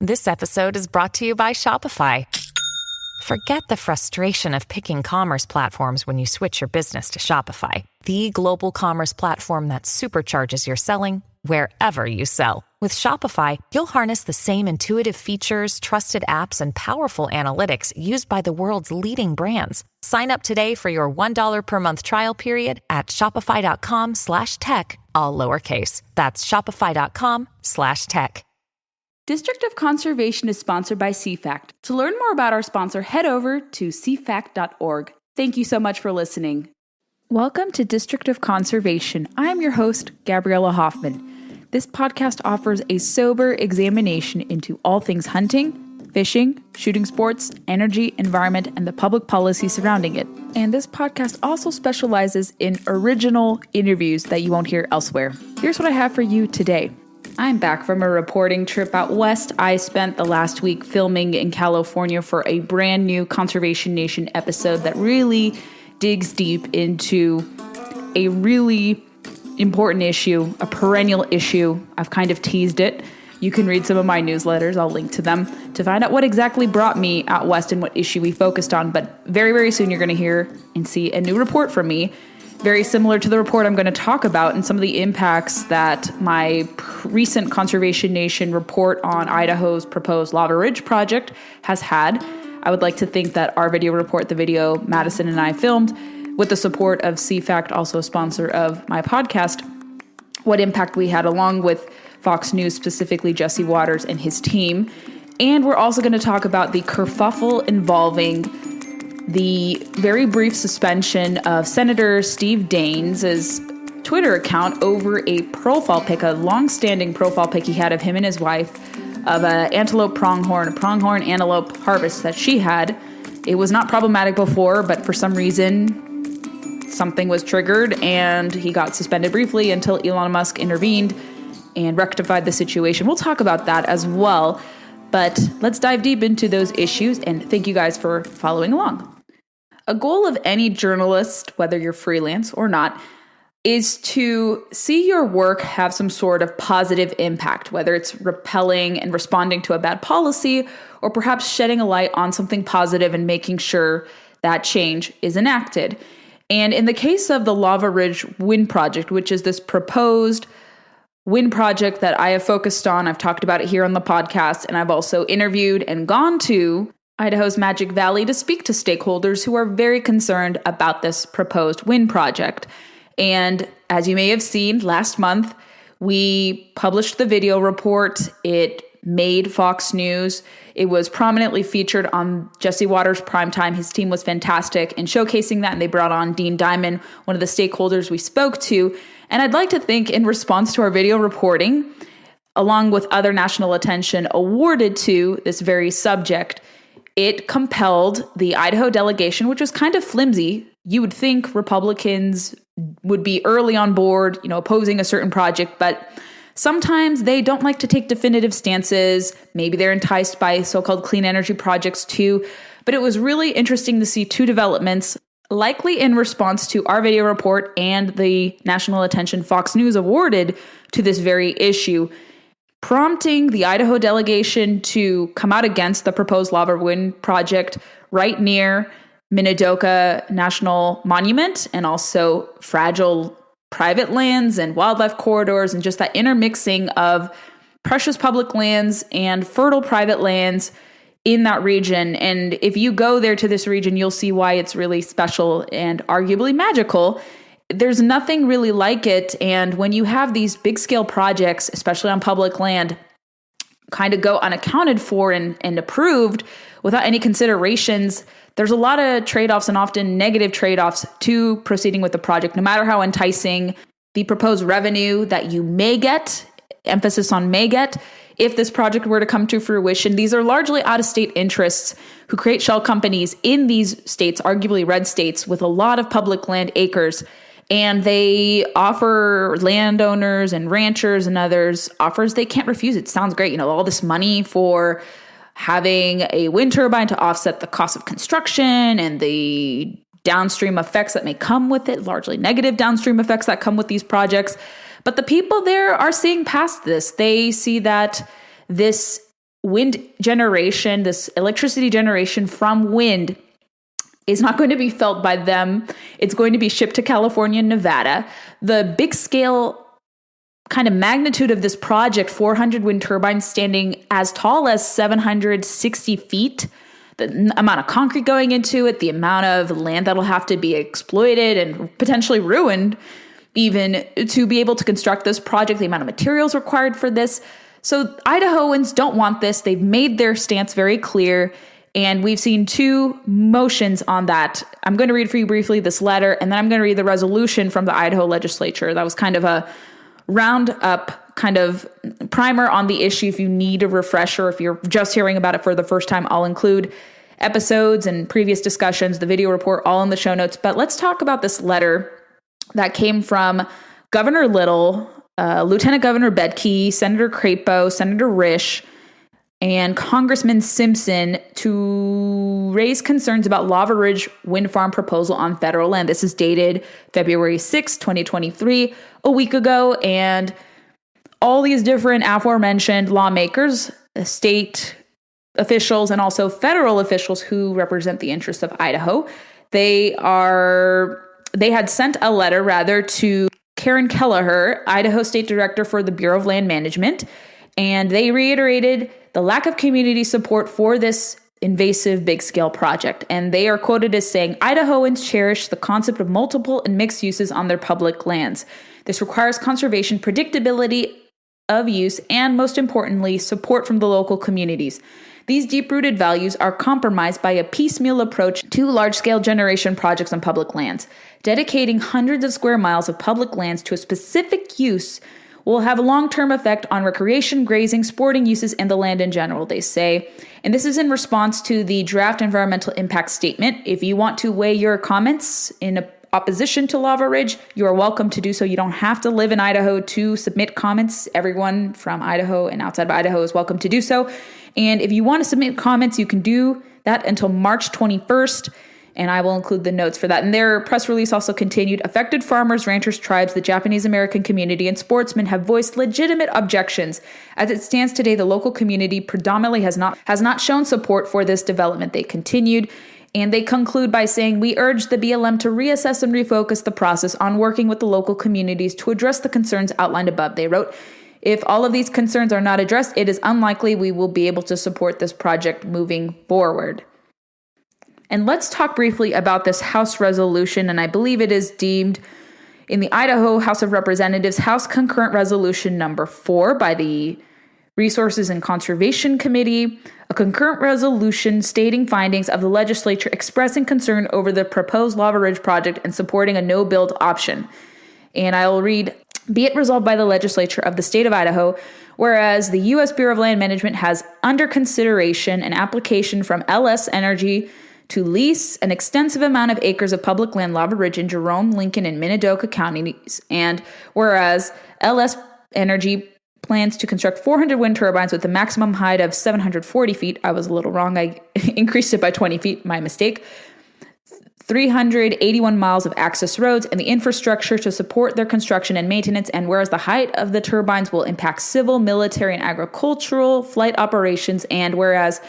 This episode is brought to you by Shopify. Forget the frustration of picking commerce platforms when you switch your business to Shopify, the global commerce platform that supercharges your selling wherever you sell. With Shopify, you'll harness the same intuitive features, trusted apps, and powerful analytics used by the world's leading brands. Sign up today for your $1 per month trial period at shopify.com/tech, all lowercase. That's shopify.com/tech. District of Conservation is sponsored by CFACT. To learn more about our sponsor, head over to cfact.org. Thank you so much for listening. Welcome to District of Conservation. I'm your host, Gabriella Hoffman. This podcast offers a sober examination into all things hunting, fishing, shooting sports, energy, environment, and the public policy surrounding it. And this podcast also specializes in original interviews that you won't hear elsewhere. Here's what I have for you today. I'm back from a reporting trip out west. I spent the last week filming in California for a brand new Conservation Nation episode that really digs deep into a really important issue, a perennial issue. I've kind of teased it. You can read some of my newsletters. I'll link to them to find out what exactly brought me out west and what issue we focused on. But very, very soon you're going to hear and see a new report from me, very similar to the report I'm going to talk about and some of the impacts that my recent Conservation Nation report on Idaho's proposed Lava Ridge project has had. I would like to think that our video report, the video Madison and I filmed, with the support of CFACT, also a sponsor of my podcast, what impact we had along with Fox News, specifically Jesse Waters and his team. And we're also going to talk about the kerfuffle involving the very brief suspension of Senator Steve Daines' Twitter account over a profile pic, a long-standing profile pic he had of him and his wife of an antelope pronghorn antelope harvest that she had. It was not problematic before, but for some reason, something was triggered and he got suspended briefly until Elon Musk intervened and rectified the situation. We'll talk about that as well, but let's dive deep into those issues, and thank you guys for following along. A goal of any journalist, whether you're freelance or not, is to see your work have some sort of positive impact, whether it's repelling and responding to a bad policy, or perhaps shedding a light on something positive and making sure that change is enacted. And in the case of the Lava Ridge Wind Project, which is this proposed wind project that I have focused on, I've talked about it here on the podcast, and I've also interviewed and gone to Idaho's Magic Valley to speak to stakeholders who are very concerned about this proposed wind project. And as you may have seen last month, we published the video report. It made Fox News. It was prominently featured on Jesse Waters' Primetime. His team was fantastic in showcasing that, and they brought on Dean Diamond, one of the stakeholders we spoke to. And I'd like to think in response to our video reporting, along with other national attention awarded to this very subject, it compelled the Idaho delegation, which was kind of flimsy. You would think Republicans would be early on board, opposing a certain project, but sometimes they don't like to take definitive stances. Maybe they're enticed by so-called clean energy projects too. But it was really interesting to see two developments, likely in response to our video report and the national attention Fox News awarded to this very issue, prompting the Idaho delegation to come out against the proposed lava wind project right near Minidoka National Monument, and also fragile private lands and wildlife corridors, and just that intermixing of precious public lands and fertile private lands in that region. And if you go there to this region, you'll see why it's really special and arguably magical. There's nothing really like it. And when you have these big scale projects, especially on public land, kind of go unaccounted for and approved without any considerations, there's a lot of trade-offs and often negative trade-offs to proceeding with the project, no matter how enticing the proposed revenue that you may get, emphasis on may get, if this project were to come to fruition. These are largely out-of-state interests who create shell companies in these states, arguably red states, with a lot of public land acres. And they offer landowners and ranchers and others offers they can't refuse. It sounds great. All this money for having a wind turbine to offset the cost of construction and the downstream effects that may come with it, largely negative downstream effects that come with these projects. But the people there are seeing past this. They see that this wind generation, this electricity generation from wind, is not going to be felt by them. It's going to be shipped to California and Nevada. The big scale kind of magnitude of this project, 400 wind turbines standing as tall as 760 feet, the amount of concrete going into it, the amount of land that'll have to be exploited and potentially ruined even to be able to construct this project, the amount of materials required for this. So Idahoans don't want this. They've made their stance very clear, and we've seen two motions on that. I'm going to read for you briefly this letter, and then I'm going to read the resolution from the Idaho legislature. That was kind of a roundup kind of primer on the issue. If you need a refresher, if you're just hearing about it for the first time, I'll include episodes and previous discussions, the video report, all in the show notes. But let's talk about this letter that came from Governor Little, Lieutenant Governor Bedke, Senator Crapo, Senator Risch, and Congressman Simpson to raise concerns about Lava Ridge wind farm proposal on federal land. This is dated February 6, 2023, a week ago, and all these different aforementioned lawmakers, state officials, and also federal officials who represent the interests of Idaho, they had sent a letter to Karen Kelleher, Idaho State Director for the Bureau of Land Management, and they reiterated the lack of community support for this invasive big-scale project. And they are quoted as saying, Idahoans cherish the concept of multiple and mixed uses on their public lands. This requires conservation, predictability of use, and most importantly, support from the local communities. These deep-rooted values are compromised by a piecemeal approach to large-scale generation projects on public lands. Dedicating hundreds of square miles of public lands to a specific use will have a long-term effect on recreation, grazing, sporting uses, and the land in general, they say. And this is in response to the draft environmental impact statement. If you want to weigh your comments in opposition to Lava Ridge, you are welcome to do so. You don't have to live in Idaho to submit comments. Everyone from Idaho and outside of Idaho is welcome to do so. And if you want to submit comments, you can do that until March 21st. And I will include the notes for that. And their press release also continued, affected farmers, ranchers, tribes, the Japanese American community, and sportsmen have voiced legitimate objections. As it stands today, the local community predominantly has not shown support for this development, they continued. And they conclude by saying, we urge the BLM to reassess and refocus the process on working with the local communities to address the concerns outlined above. They wrote, if all of these concerns are not addressed, it is unlikely we will be able to support this project moving forward. And let's talk briefly about this House resolution, and I believe it is deemed in the Idaho House of Representatives House Concurrent Resolution number 4 by the Resources and Conservation Committee, a concurrent resolution stating findings of the legislature expressing concern over the proposed Lava Ridge project and supporting a no-build option. And I will read, be it resolved by the legislature of the state of Idaho, whereas the U.S. Bureau of Land Management has under consideration an application from LS Energy to lease an extensive amount of acres of public land, Lava Ridge in Jerome, Lincoln, and Minidoka counties, and whereas LS Energy plans to construct 400 wind turbines with a maximum height of 740 feet. I was a little wrong. I increased it by 20 feet. My mistake. 381 miles of access roads and the infrastructure to support their construction and maintenance. And whereas the height of the turbines will impact civil, military, and agricultural flight operations, and whereas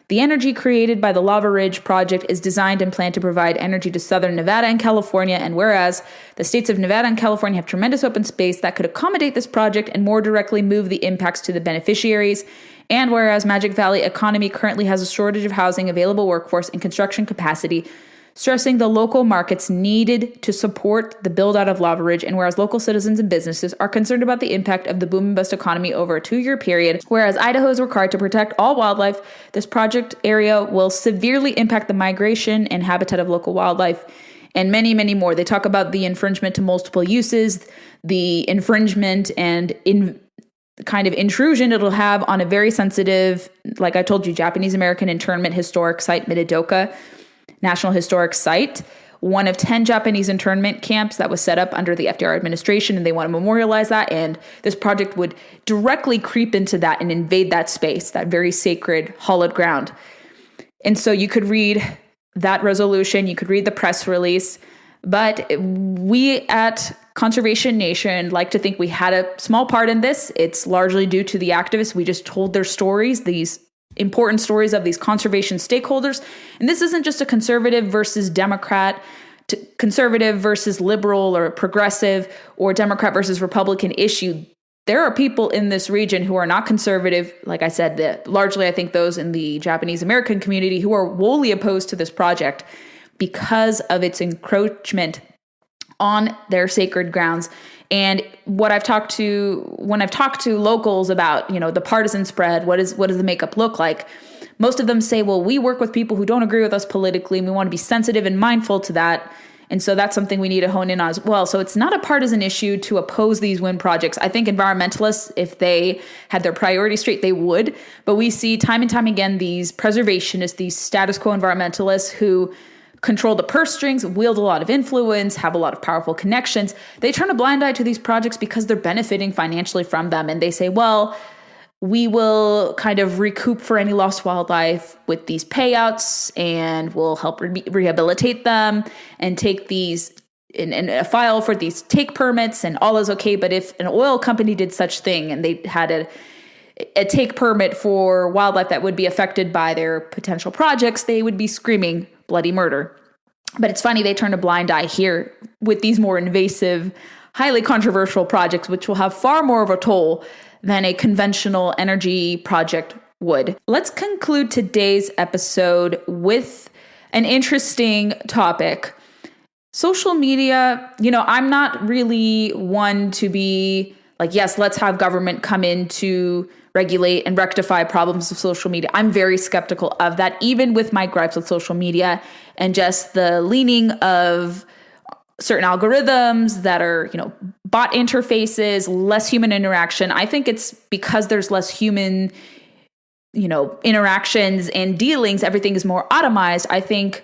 the energy created by the Lava Ridge project is designed and planned to provide energy to southern Nevada and California, and whereas the states of Nevada and California have tremendous open space that could accommodate this project and more directly move the impacts to the beneficiaries, and whereas Magic Valley economy currently has a shortage of housing, available workforce, and construction capacity, stressing the local markets needed to support the build-out of Lava Ridge, and whereas local citizens and businesses are concerned about the impact of the boom and bust economy over a 2-year period, whereas Idaho is required to protect all wildlife, this project area will severely impact the migration and habitat of local wildlife, and many, many more. They talk about the infringement to multiple uses, the infringement and kind of intrusion it'll have on a very sensitive, like I told you, Japanese American internment historic site, Minidoka National Historic Site, one of 10 Japanese internment camps that was set up under the FDR administration, and they want to memorialize that, and this project would directly creep into that and invade that space, that very sacred, hallowed ground. And so you could read that resolution, you could read the press release, but we at Conservation Nation like to think we had a small part in this. It's largely due to the activists. We just told their stories, these important stories of these conservation stakeholders. And this isn't just a conservative versus Democrat, conservative versus liberal or progressive, or Democrat versus Republican issue. There are people in this region who are not conservative, like I said, largely I think those in the Japanese American community, who are wholly opposed to this project because of its encroachment on their sacred grounds. And when I've talked to locals about, the partisan spread, what does the makeup look like? Most of them say, well, we work with people who don't agree with us politically, and we want to be sensitive and mindful to that. And so that's something we need to hone in on as well. So it's not a partisan issue to oppose these wind projects. I think environmentalists, if they had their priorities straight, they would. But we see time and time again these preservationists, these status quo environmentalists who control the purse strings, wield a lot of influence, have a lot of powerful connections. They turn a blind eye to these projects because they're benefiting financially from them. And they say, well, we will kind of recoup for any lost wildlife with these payouts, and we'll help rehabilitate them and take these in a file for these take permits, and all is okay. But if an oil company did such thing and they had a take permit for wildlife that would be affected by their potential projects, they would be screaming bloody murder. But it's funny, they turn a blind eye here with these more invasive, highly controversial projects, which will have far more of a toll than a conventional energy project would. Let's conclude today's episode with an interesting topic. Social media, I'm not really one to be like, yes, let's have government come in to regulate and rectify problems of social media. I'm very skeptical of that, even with my gripes with social media and just the leaning of certain algorithms that are, bot interfaces, less human interaction. I think it's because there's less human, interactions and dealings. Everything is more automized. I think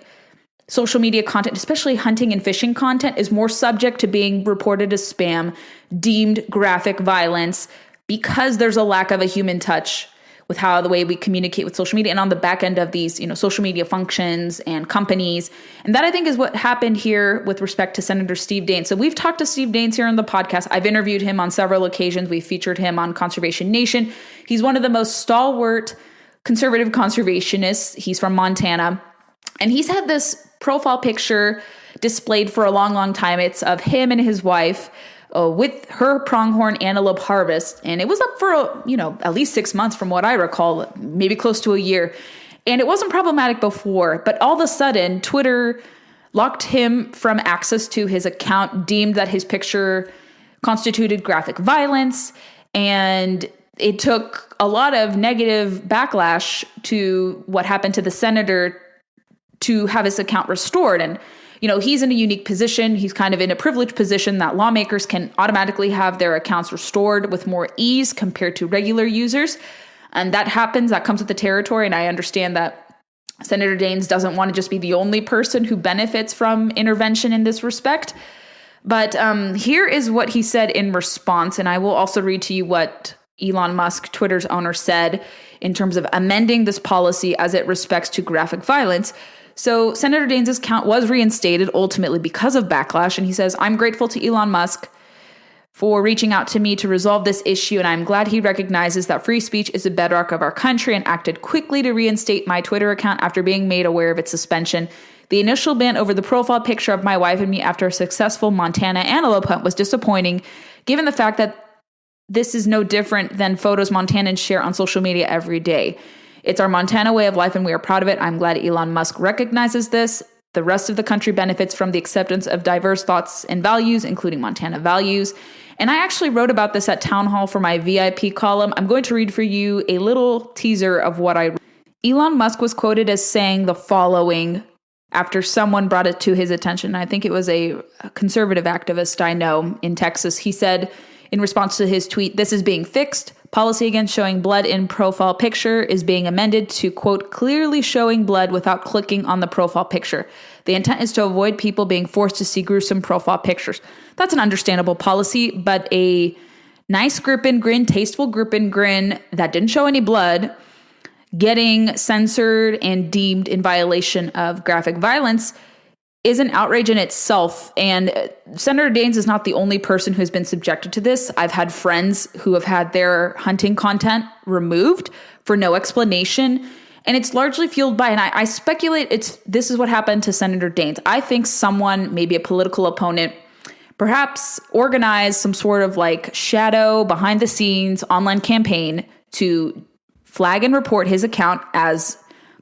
social media content, especially hunting and fishing content, is more subject to being reported as spam, deemed graphic violence, because there's a lack of a human touch with how the way we communicate with social media and on the back end of these, social media functions and companies. And that, I think, is what happened here with respect to Senator Steve Daines. So we've talked to Steve Daines here on the podcast. I've interviewed him on several occasions. We've featured him on Conservation Nation. He's one of the most stalwart conservative conservationists. He's from Montana. And he's had this profile picture displayed for a long, long time. It's of him and his wife with her pronghorn antelope harvest. And it was up for, at least 6 months from what I recall, maybe close to a year. And it wasn't problematic before, but all of a sudden, Twitter locked him from access to his account, deemed that his picture constituted graphic violence. And it took a lot of negative backlash to what happened to the senator to have his account restored. And he's in a unique position. He's kind of in a privileged position that lawmakers can automatically have their accounts restored with more ease compared to regular users. And that happens. That comes with the territory. And I understand that Senator Daines doesn't want to just be the only person who benefits from intervention in this respect. But here is what he said in response. And I will also read to you what Elon Musk, Twitter's owner, said in terms of amending this policy as it respects to graphic violence. So Senator Daines' account was reinstated ultimately because of backlash. And he says, I'm grateful to Elon Musk for reaching out to me to resolve this issue. And I'm glad he recognizes that free speech is the bedrock of our country and acted quickly to reinstate my Twitter account after being made aware of its suspension. The initial ban over the profile picture of my wife and me after a successful Montana antelope hunt was disappointing, given the fact that this is no different than photos Montanans share on social media every day. It's our Montana way of life, and we are proud of it. I'm glad Elon Musk recognizes this. The rest of the country benefits from the acceptance of diverse thoughts and values, including Montana values. And I actually wrote about this at Town Hall for my VIP column. I'm going to read for you a little teaser of what I wrote. Elon Musk was quoted as saying the following after someone brought it to his attention. I think it was a conservative activist I know in Texas. He said, in response to his tweet, "This is being fixed. Policy against showing blood in profile picture is being amended to, quote, clearly showing blood without clicking on the profile picture. The intent is to avoid people being forced to see gruesome profile pictures." That's an understandable policy, but a nice grip and grin, tasteful grip and grin that didn't show any blood, getting censored and deemed in violation of graphic violence is an outrage in itself. And Senator Daines is not the only person who's been subjected to this. I've had friends who have had their hunting content removed for no explanation. And it's largely fueled by, and I speculate this is what happened to Senator Daines. I think someone, maybe a political opponent, perhaps organized some sort of like shadow behind the scenes online campaign to flag and report his account as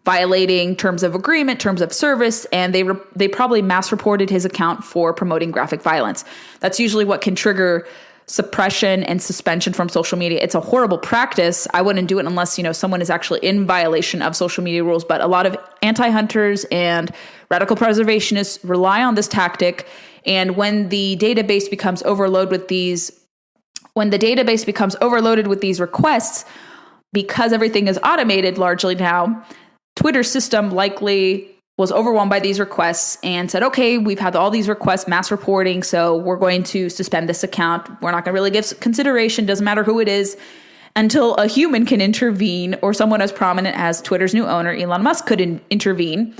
violating terms of agreement, terms of service, and they probably mass reported his account for promoting graphic violence. That's usually what can trigger suppression and suspension from social media. It's a horrible practice. I wouldn't do it unless, someone is actually in violation of social media rules. But a lot of anti-hunters and radical preservationists rely on this tactic. And when the database becomes overloaded with these requests, because everything is automated largely now, Twitter's system likely was overwhelmed by these requests and said, okay, we've had all these requests, mass reporting, so we're going to suspend this account. We're not going to really give consideration, doesn't matter who it is, until a human can intervene or someone as prominent as Twitter's new owner, Elon Musk, could intervene.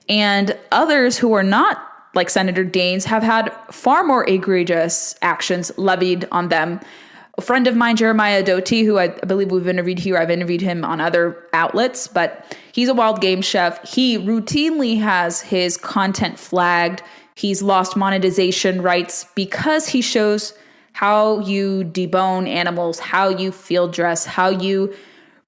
And others who are not like Senator Daines have had far more egregious actions levied on them. A friend of mine, Jeremiah Doty, who I believe we've interviewed here, I've interviewed him on other outlets, but he's a wild game chef. He routinely has his content flagged. He's lost monetization rights because he shows how you debone animals, how you field dress, how you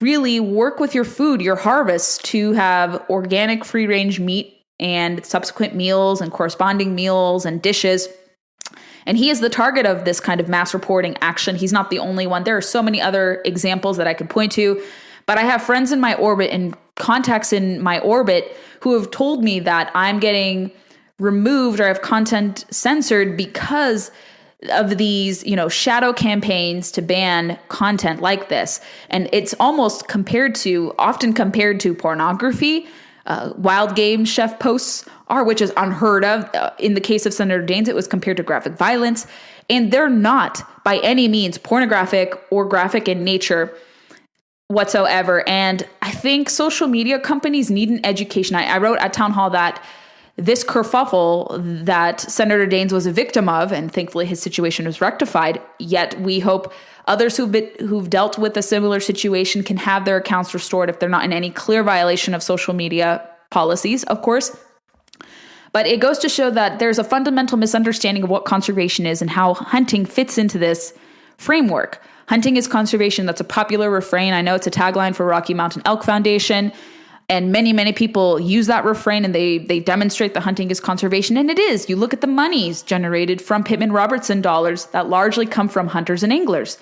really work with your food, your harvest, to have organic free-range meat and subsequent meals and corresponding meals and dishes. And he is the target of this kind of mass reporting action. He's not the only one. There are so many other examples that I could point to, but I have friends in my orbit and contacts in my orbit who have told me that I'm getting removed or have content censored because of these, shadow campaigns to ban content like this. And it's almost often compared to pornography. Wild game chef posts are, which is unheard of. In the case of Senator Daines, it was compared to graphic violence, and they're not by any means pornographic or graphic in nature whatsoever. And I think social media companies need an education. I wrote at Town Hall that this kerfuffle that Senator Daines was a victim of, and thankfully his situation was rectified, yet we hope others who've dealt with a similar situation can have their accounts restored if they're not in any clear violation of social media policies, of course. But it goes to show that there's a fundamental misunderstanding of what conservation is and how hunting fits into this framework. Hunting is conservation. That's a popular refrain. I know it's a tagline for Rocky Mountain Elk Foundation. And many, many people use that refrain and they demonstrate that hunting is conservation. And it is. You look at the monies generated from Pittman Robertson dollars that largely come from hunters and anglers.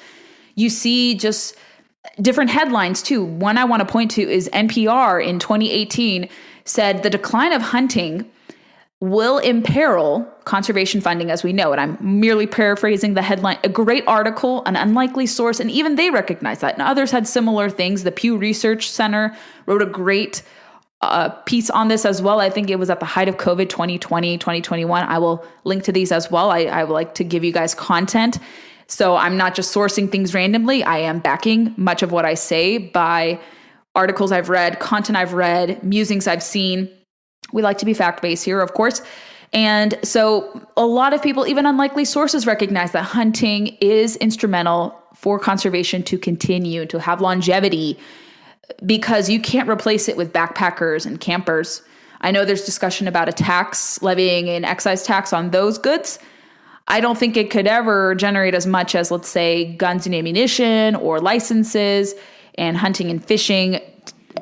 You see just different headlines too. One I want to point to is NPR in 2018 said the decline of hunting will imperil conservation funding as we know it. I'm merely paraphrasing the headline. A great article, an unlikely source, and even they recognize that. And others had similar things. The Pew Research Center wrote a great piece on this as well. I think it was at the height of COVID 2020, 2021. I will link to these as well. I would like to give you guys content. So I'm not just sourcing things randomly. I am backing much of what I say by articles I've read, content I've read, musings I've seen. We like to be fact-based here, of course. And so a lot of people, even unlikely sources, recognize that hunting is instrumental for conservation to continue, to have longevity, because you can't replace it with backpackers and campers. I know there's discussion about a tax, levying an excise tax on those goods. I don't think it could ever generate as much as, let's say, guns and ammunition or licenses and hunting and fishing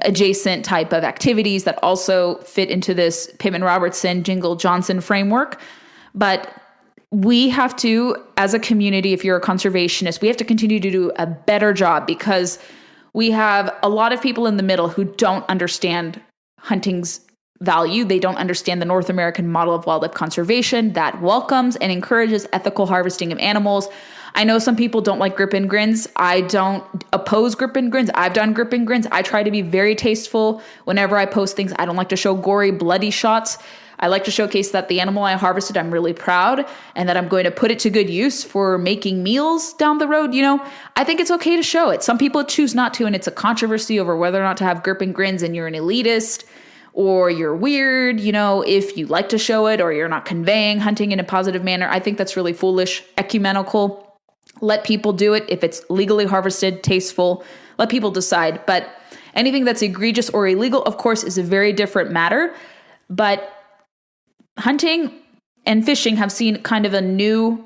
adjacent type of activities that also fit into this Pittman Robertson, Jingle Johnson framework. But we have to, as a community, if you're a conservationist, we have to continue to do a better job because we have a lot of people in the middle who don't understand hunting's value. They don't understand the North American model of wildlife conservation that welcomes and encourages ethical harvesting of animals. I know some people don't like grip and grins. I don't oppose grip and grins. I've done grip and grins. I try to be very tasteful whenever I post things. I don't like to show gory, bloody shots. I like to showcase that the animal I harvested, I'm really proud, and that I'm going to put it to good use for making meals down the road. I think it's okay to show it. Some people choose not to, and it's a controversy over whether or not to have grip and grins, and you're an elitist or you're weird, if you like to show it or you're not conveying hunting in a positive manner. I think that's really foolish, ecumenical. Let people do it. If it's legally harvested, tasteful, let people decide. But Anything that's egregious or illegal, of course, is a very different matter. But hunting and fishing have seen kind of a new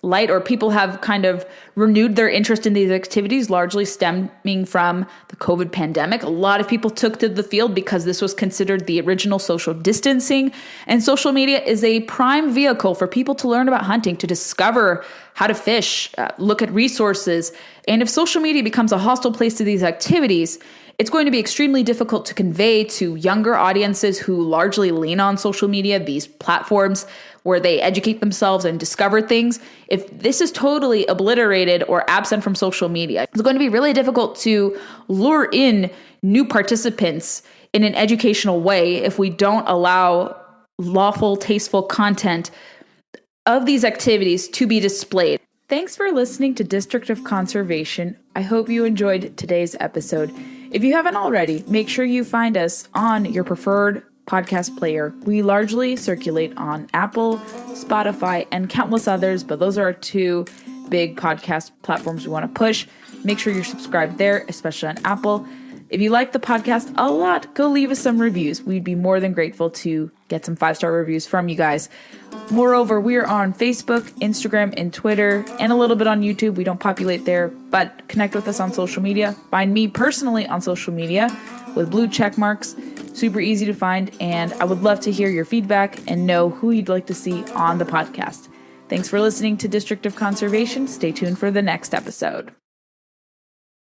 light, or people have kind of renewed their interest in these activities, largely stemming from the COVID pandemic. A lot of people took to the field because this was considered the original social distancing. And social media is a prime vehicle for people to learn about hunting, to discover how to fish, look at resources. And if social media becomes a hostile place to these activities, it's going to be extremely difficult to convey to younger audiences who largely lean on social media, these platforms where they educate themselves and discover things. If this is totally obliterated or absent from social media, it's going to be really difficult to lure in new participants in an educational way if we don't allow lawful, tasteful content of these activities to be displayed. Thanks for listening to District of Conservation. I hope you enjoyed today's episode. If you haven't already, make sure you find us on your preferred podcast player. We largely circulate on Apple, Spotify, and countless others, but those are our two big podcast platforms we want to push. Make sure you're subscribed there, especially on Apple. If you like the podcast a lot, go leave us some reviews. We'd be more than grateful to get some 5-star reviews from you guys. Moreover, we're on Facebook, Instagram, and Twitter, and a little bit on YouTube. We don't populate there, but connect with us on social media. Find me personally on social media with blue check marks. Super easy to find, and I would love to hear your feedback and know who you'd like to see on the podcast. Thanks for listening to District of Conservation. Stay tuned for the next episode.